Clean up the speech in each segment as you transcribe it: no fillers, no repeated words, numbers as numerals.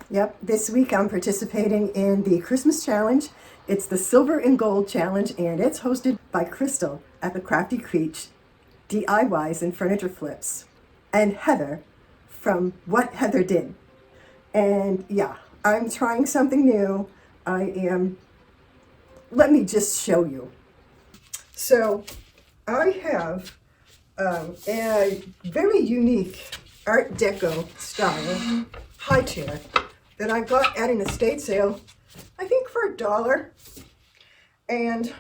Yep, this week I'm participating in the Christmas challenge. It's the Silver and Gold challenge, and it's hosted by Crystal at the Crafty Creech DIYs and Furniture Flips, and Heather from What Heather Did. And yeah, I'm trying something new. Let me just show you. So I have a very unique Art Deco style high chair that I got at an estate sale, I think for $1. And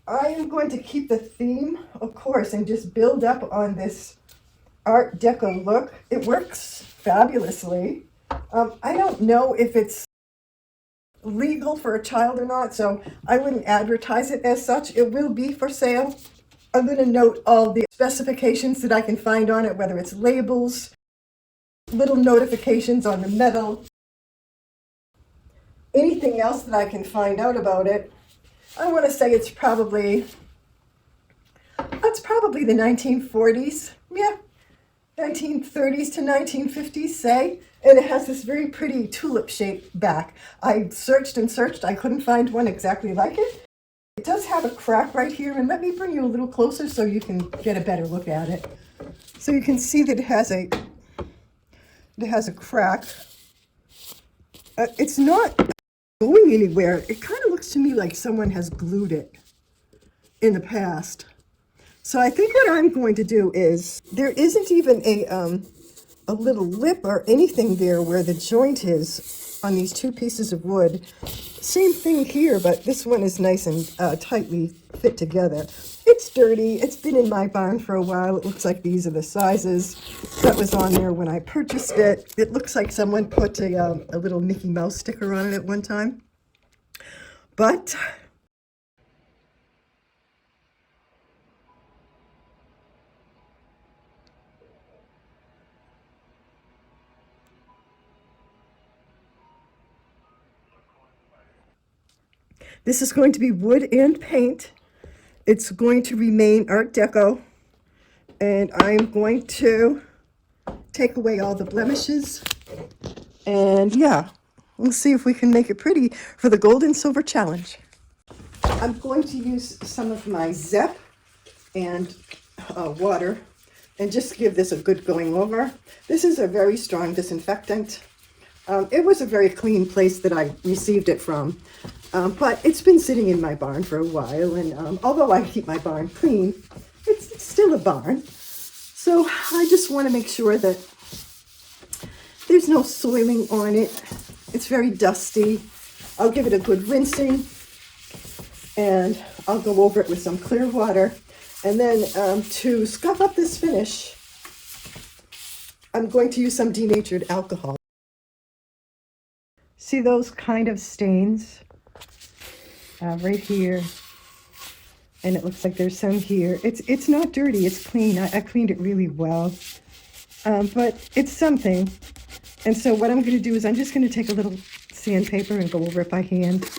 I am going to keep the theme, of course, and just build up on this Art Deco look. It works fabulously. I don't know if it's legal for a child or not, so I wouldn't advertise it as such. It will be for sale. I'm going to note all the specifications that I can find on it, whether it's labels, little notifications on the metal, anything else that I can find out about it. I want to say it's probably the 1940s. Yeah, 1930s to 1950s, say. And it has this very pretty tulip-shaped back. I searched and searched. I couldn't find one exactly like it. It does have a crack right here, and let me bring you a little closer so you can get a better look at it. So you can see that it has a crack. It's not going anywhere. It kind of looks to me like someone has glued it in the past. So I think what I'm going to do is, there isn't even a little lip or anything there where the joint is on these two pieces of wood. Same thing here, but this one is nice and tightly fit together. It's dirty. It's been in my barn for a while. It looks like these are the sizes that was on there when I purchased it. It looks like someone put a little Mickey Mouse sticker on it at one time. But this is going to be wood and paint. It's going to remain Art Deco. And I'm going to take away all the blemishes. And yeah, we'll see if we can make it pretty for the Gold and Silver Challenge. I'm going to use some of my Zep and water and just give this a good going over. This is a very strong disinfectant. It was a very clean place that I received it from, but it's been sitting in my barn for a while, and although I keep my barn clean, it's still a barn. So I just want to make sure that there's no soiling on it. It's very dusty. I'll give it a good rinsing, and I'll go over it with some clear water. And then to scuff up this finish, I'm going to use some denatured alcohol. See those kind of stains right here? And it looks like there's some here. It's not dirty, it's clean. I cleaned it really well, but it's something. And so what I'm going to do is I'm just going to take a little sandpaper and go over it by hand.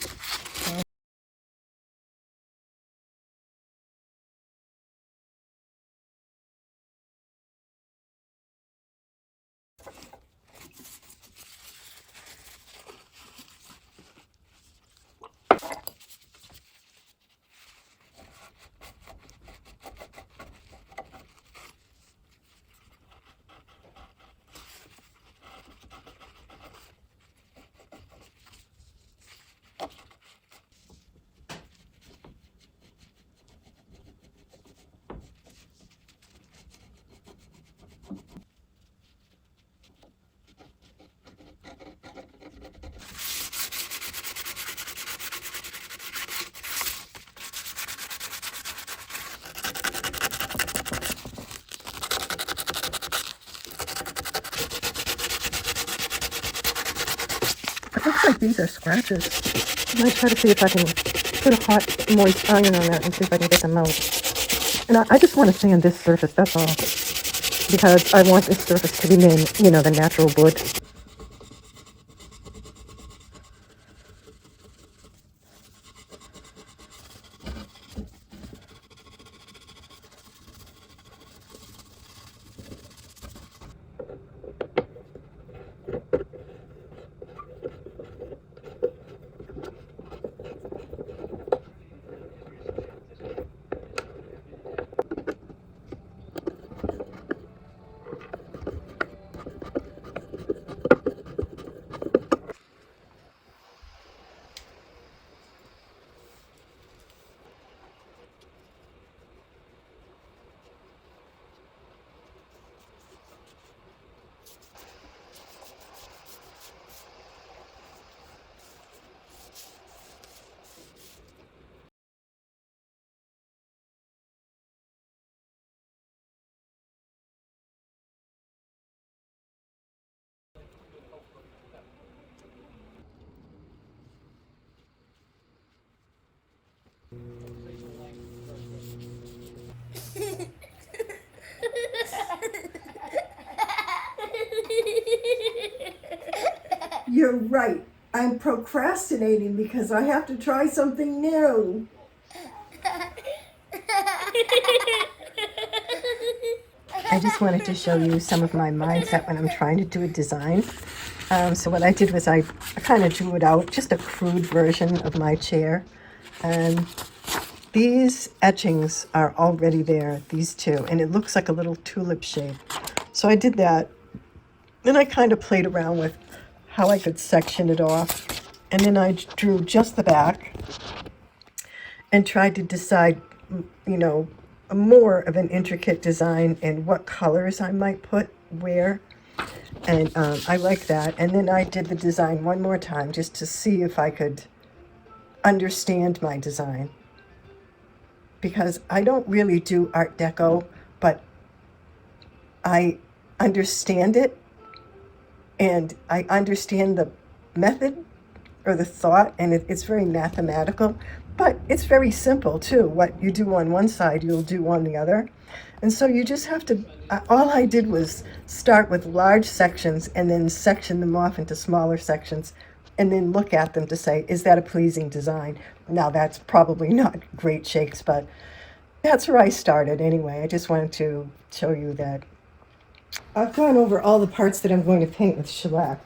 It looks like these are scratches. I'm going to try to see if I can put a hot, moist iron on that and see if I can get them out. And I just want to sand this surface, that's all. Because I want this surface to remain, the natural wood. You're right. I'm procrastinating because I have to try something new. I just wanted to show you some of my mindset when I'm trying to do a design. So what I did was I kind of drew it out, just a crude version of my chair. And these etchings are already there, these two, and it looks like a little tulip shape. So I did that. Then I kind of played around with how I could section it off. And then I drew just the back and tried to decide, you know, more of an intricate design and what colors I might put where. And I like that. And then I did the design one more time just to see if I could understand my design. Because I don't really do Art Deco, but I understand it and I understand the method or the thought, and it's very mathematical, but it's very simple too. What you do on one side, you'll do on the other. And so you just have to, all I did was start with large sections and then section them off into smaller sections and then look at them to say, is that a pleasing design? Now that's probably not great shakes, but that's where I started anyway. I just wanted to show you that. I've gone over all the parts that I'm going to paint with shellac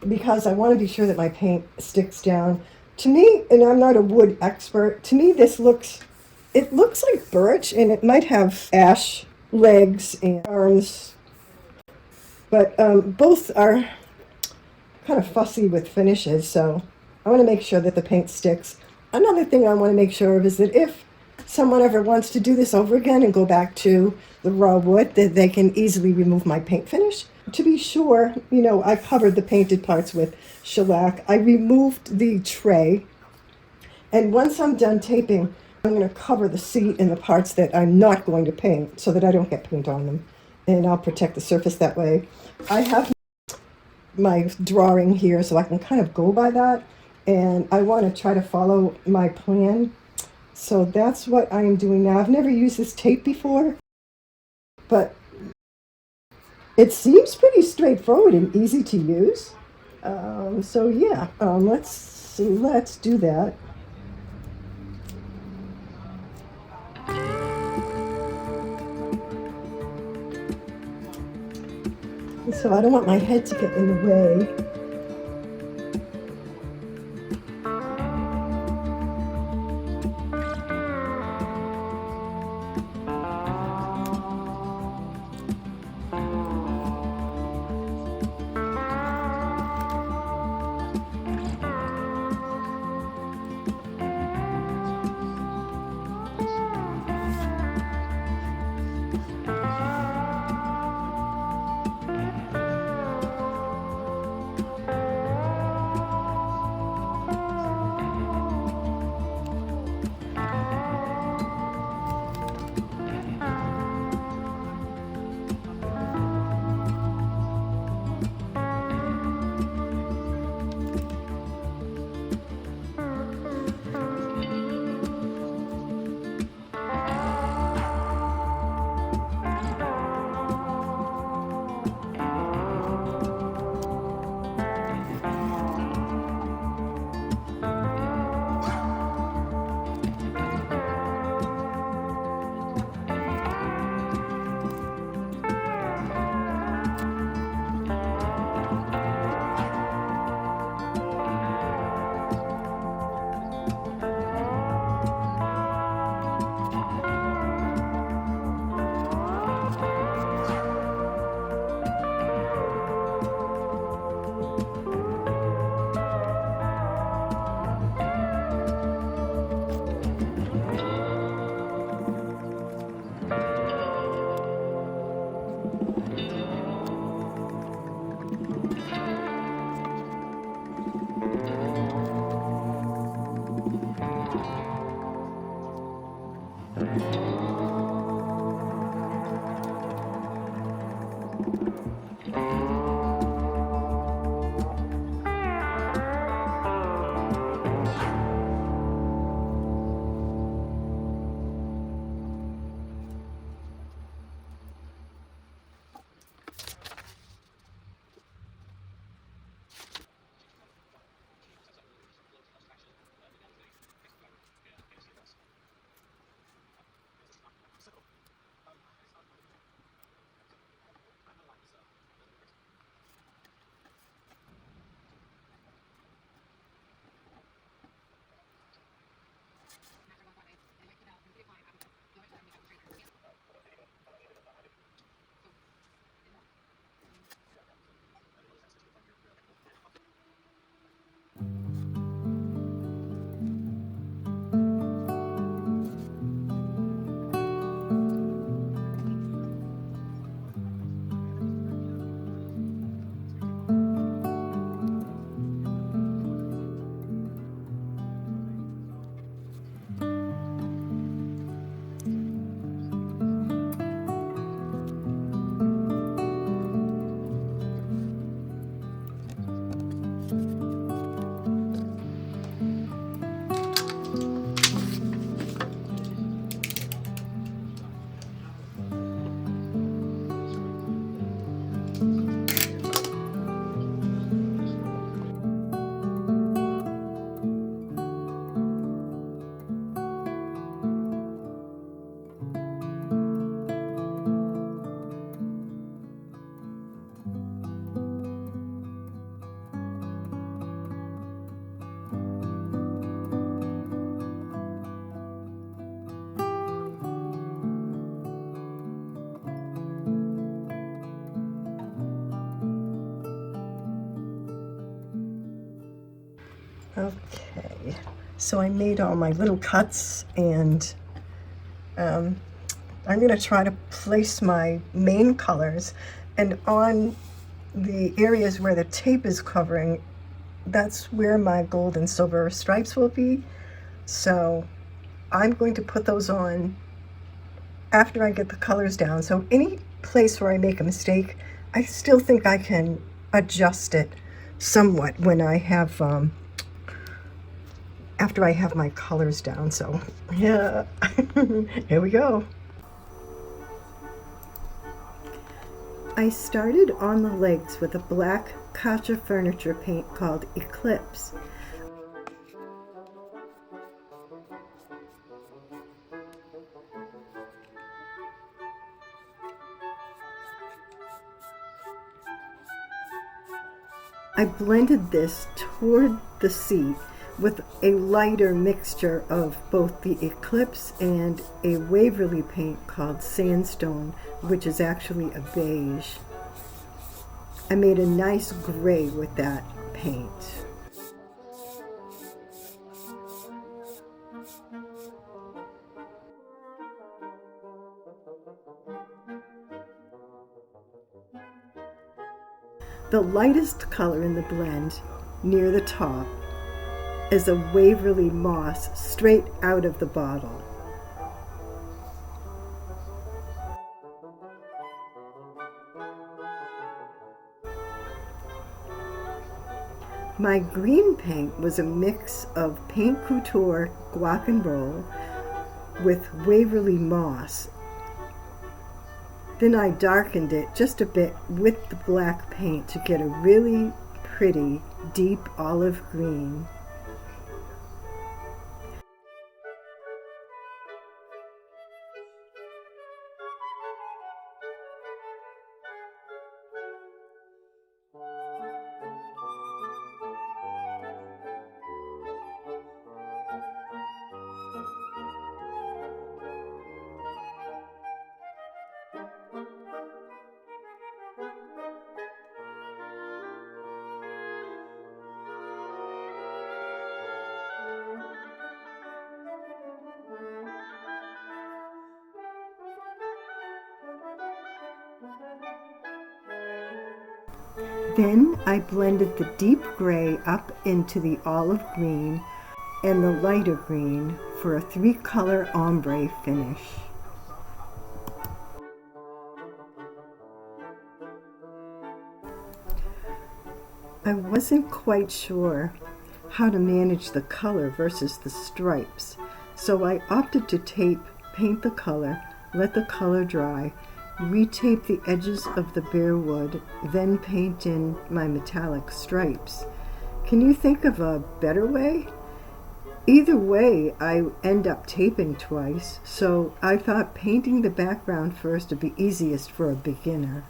because I want to be sure that my paint sticks down. To me, and I'm not a wood expert, to me this looks, it looks like birch and it might have ash legs and arms, but both are kind of fussy with finishes, so I want to make sure that the paint sticks. Another thing I want to make sure of is that if someone ever wants to do this over again and go back to the raw wood, that they can easily remove my paint finish. To be sure, you know, I covered the painted parts with shellac. I removed the tray, and once I'm done taping, I'm going to cover the seat and the parts that I'm not going to paint so that I don't get paint on them, and I'll protect the surface that way. I have my drawing here so I can kind of go by that, and I want to try to follow my plan. So that's what I'm doing now. I've never used this tape before, but it seems pretty straightforward and easy to use. So yeah, let's do that. So I don't want my head to get in the way. Okay, so I made all my little cuts, and I'm going to try to place my main colors, and on the areas where the tape is covering, that's where my gold and silver stripes will be. So I'm going to put those on after I get the colors down. So any place where I make a mistake, I still think I can adjust it somewhat when I have after I have my colors down. So yeah, here we go. I started on the legs with a black Kacha furniture paint called Eclipse. I blended this toward the seat with a lighter mixture of both the Eclipse and a Wavery paint called Sandstone, which is actually a beige. I made a nice gray with that paint. The lightest color in the blend, near the top, is a Waverly moss straight out of the bottle. My green paint was a mix of Paint Couture Guac and Roll with Waverly moss. Then I darkened it just a bit with the black paint to get a really pretty deep olive green. Then I blended the deep gray up into the olive green and the lighter green for a 3-color ombre finish. I wasn't quite sure how to manage the color versus the stripes, so I opted to paint the color, let the color dry, retape the edges of the bare wood, then paint in my metallic stripes. Can you think of a better way? Either way, I end up taping twice, so I thought painting the background first would be easiest for a beginner.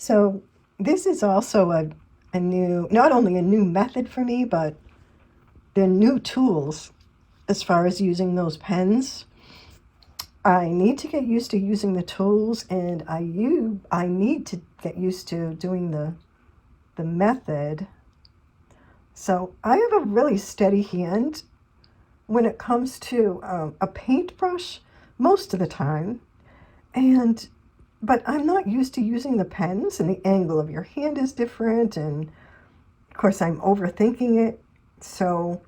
So this is also a new, not only a new method for me, but they're new tools as far as using those pens. I need to get used to using the tools, and I need to get used to doing the method. So I have a really steady hand when it comes to a paintbrush most of the time, but I'm not used to using the pens, and the angle of your hand is different, and of course I'm overthinking it. So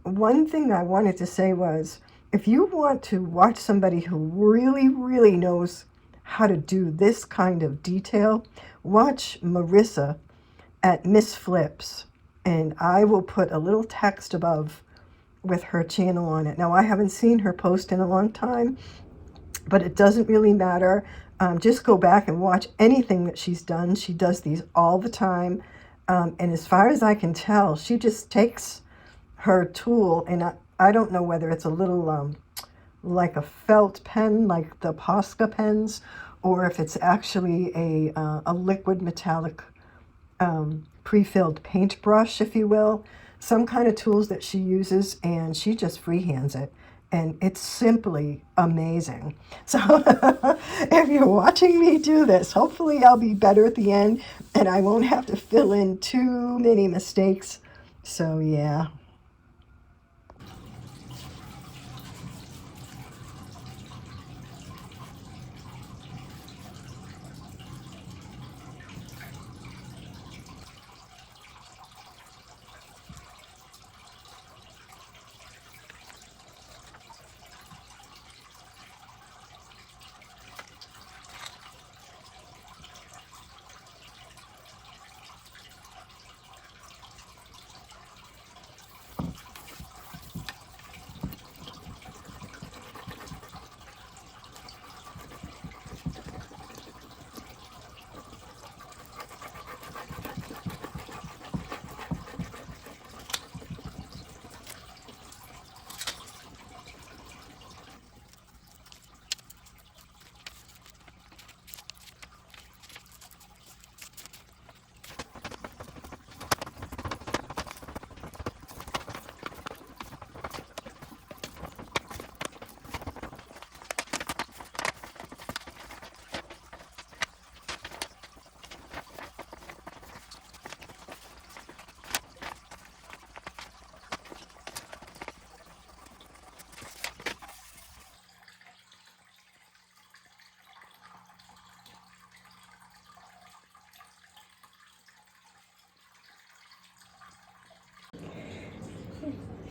one thing I wanted to say was, if you want to watch somebody who really, really knows how to do this kind of detail, watch Marissa at Miss Flips, and I will put a little text above with her channel on it. Now, I haven't seen her post in a long time, but it doesn't really matter. Just go back and watch anything that she's done. She does these all the time. And as far as I can tell, she just takes her tool, and I don't know whether it's a little like a felt pen, like the Posca pens, or if it's actually a liquid metallic pre-filled paintbrush, if you will. Some kind of tools that she uses, and she just freehands it. And it's simply amazing. So if you're watching me do this, hopefully I'll be better at the end, and I won't have to fill in too many mistakes. So yeah.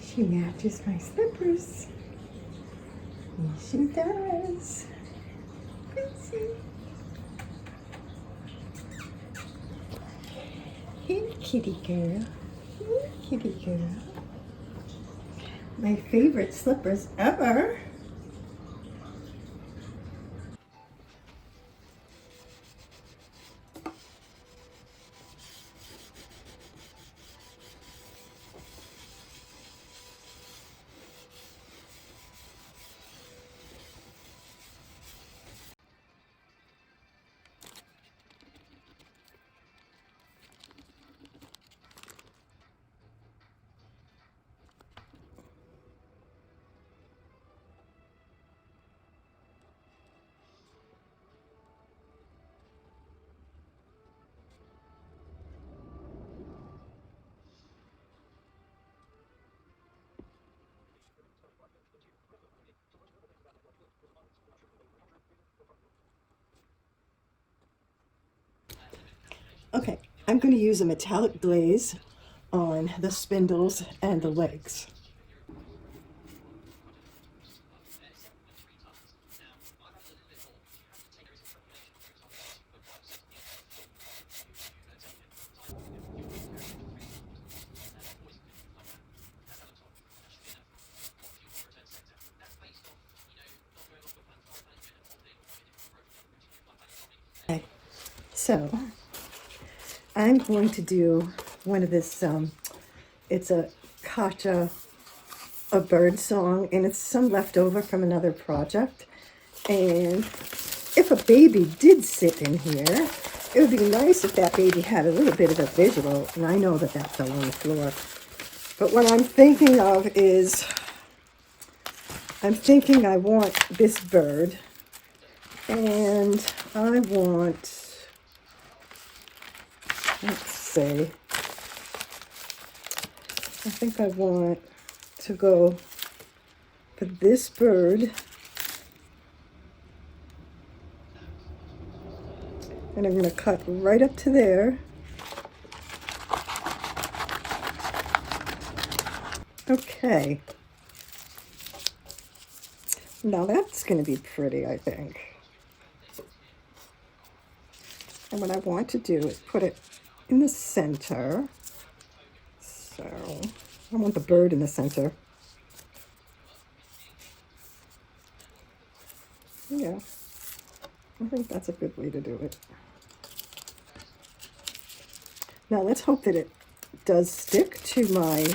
She matches my slippers. Yes, she does. Pretty. Here, kitty girl. Here, kitty girl. My favorite slippers ever. Okay, I'm going to use a metallic glaze on the spindles and the legs. Okay, so I'm going to do one of this, it's a Kacha, a bird song, and it's some leftover from another project. And if a baby did sit in here, it would be nice if that baby had a little bit of a visual, and I know that that fell on the floor. But what I'm thinking of is, I'm thinking I want this bird, and I want, let's see, I think I want to go for this bird, and I'm going to cut right up to there. Okay. Now that's going to be pretty, I think. And what I want to do is put it in the center. So I want the bird in the center. Yeah, I think that's a good way to do it. Now let's hope that it does stick to my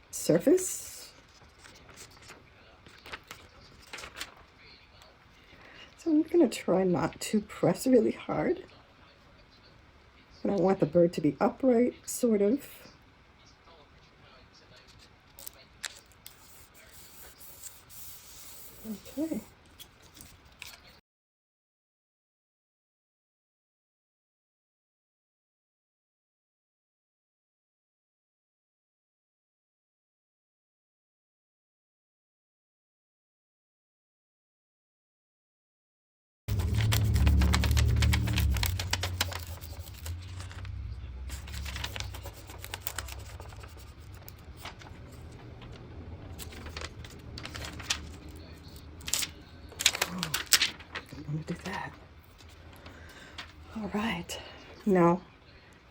surface. So I'm going to try not to press really hard. And I want the bird to be upright, sort of. Okay. I'm going to do that. All right. Now,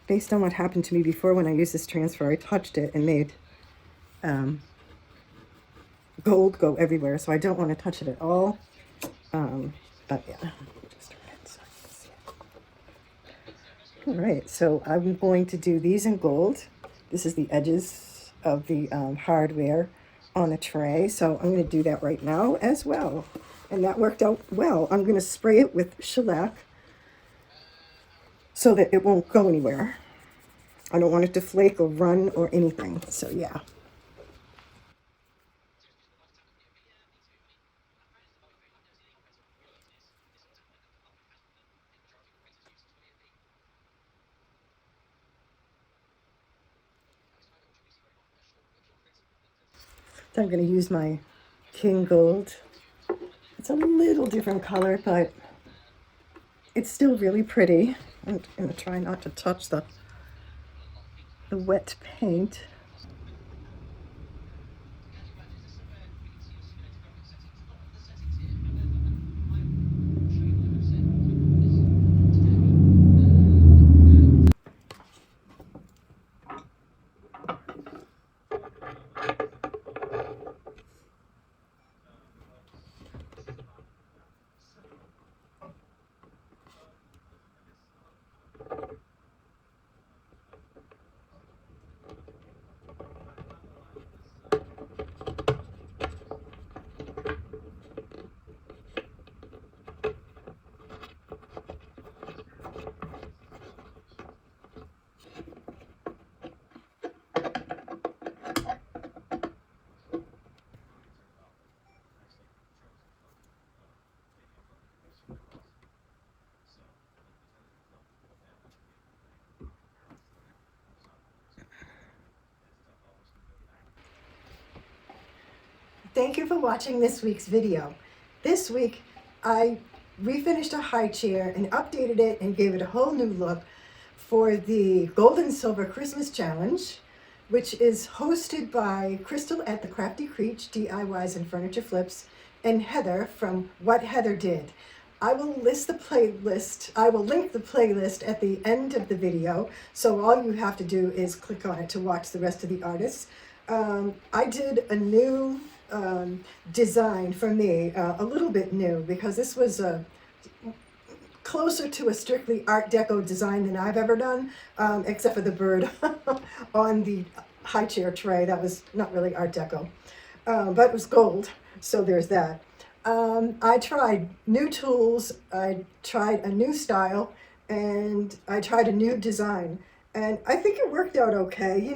based on what happened to me before when I used this transfer, I touched it and made gold go everywhere, so I don't want to touch it at all. But yeah, just turn it so you can see it. All right, so I'm going to do these in gold. This is the edges of the hardware on the tray, so I'm going to do that right now as well. And that worked out well. I'm going to spray it with shellac so that it won't go anywhere. I don't want it to flake or run or anything, so yeah. So I'm going to use my King Gold. It's a little different color, but it's still really pretty. I'm going to try not to touch the wet paint. Thank you for watching this week's video. This week, I refinished a high chair and updated it and gave it a whole new look for the Gold and Silver Christmas Challenge, which is hosted by Crystal at the Crafty Creech, DIYs and Furniture Flips, and Heather from What Heather Did. I will list the playlist. I will link the playlist at the end of the video, so all you have to do is click on it to watch the rest of the artists. I did a new design for me, a little bit new, because this was closer to a strictly Art Deco design than I've ever done, except for the bird on the high chair tray. That was not really Art Deco, but it was gold, so there's that. I tried new tools, I tried a new style, and I tried a new design. And I think it worked out okay.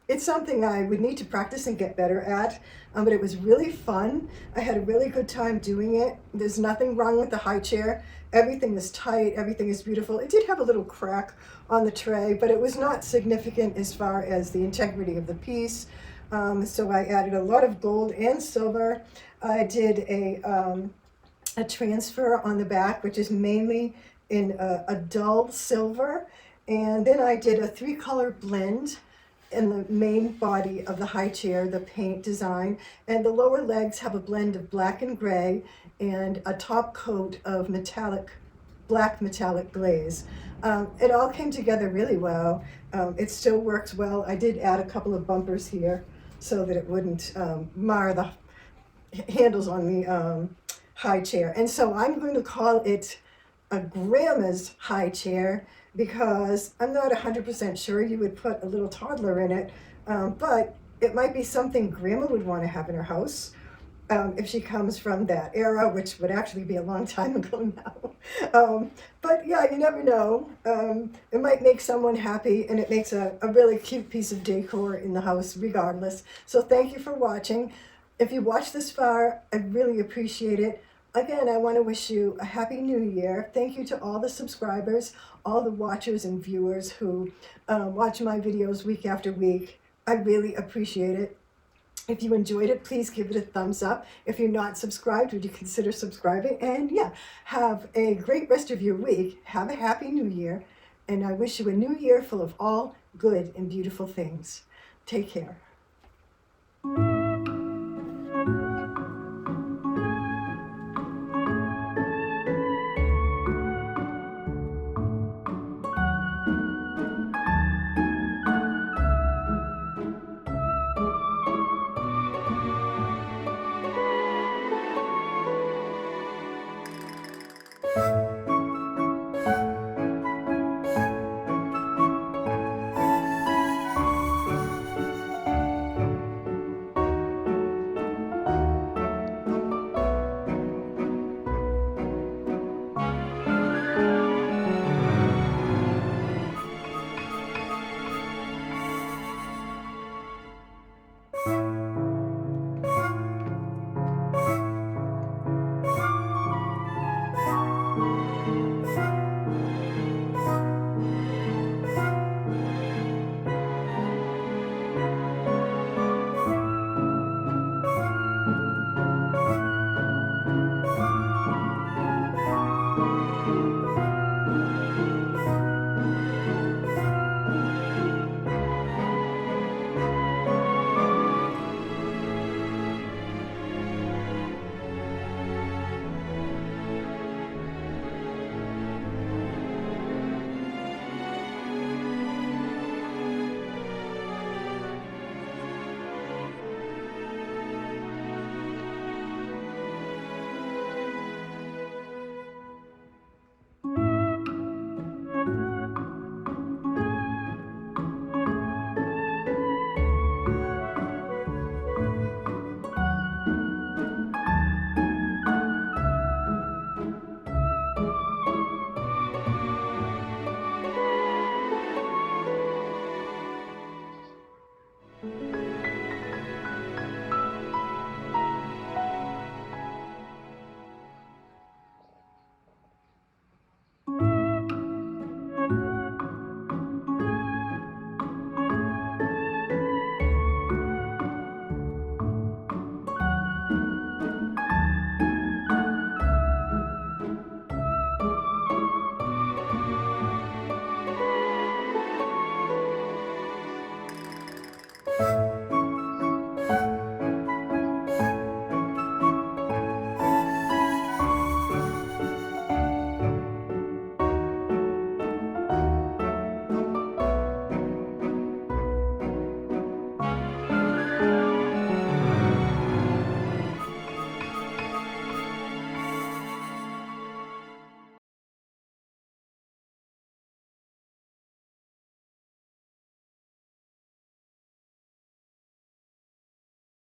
It's something I would need to practice and get better at, but it was really fun. I had a really good time doing it. There's nothing wrong with the high chair. Everything is tight, everything is beautiful. It did have a little crack on the tray, but it was not significant as far as the integrity of the piece. So I added a lot of gold and silver. I did a transfer on the back, which is mainly in a dull silver. And then I did a 3-color blend in the main body of the high chair, the paint design. And the lower legs have a blend of black and gray and a top coat of black metallic glaze. It all came together really well. It still works well. I did add a couple of bumpers here so that it wouldn't mar the handles on the high chair. And so I'm going to call it a Gramma's high chair because I'm not 100% sure you would put a little toddler in it, but it might be something Gramma would want to have in her house. If she comes from that era, which would actually be a long time ago now. But yeah, you never know. It might make someone happy, and it makes a really cute piece of decor in the house regardless. So thank you for watching. If you watched this far, I really appreciate it. Again, I want to wish you a Happy New Year. Thank you to all the subscribers, all the watchers and viewers who watch my videos week after week. I really appreciate it. If you enjoyed it, please give it a thumbs up. If you're not subscribed, would you consider subscribing? And yeah, have a great rest of your week. Have a Happy New Year. And I wish you a new year full of all good and beautiful things. Take care.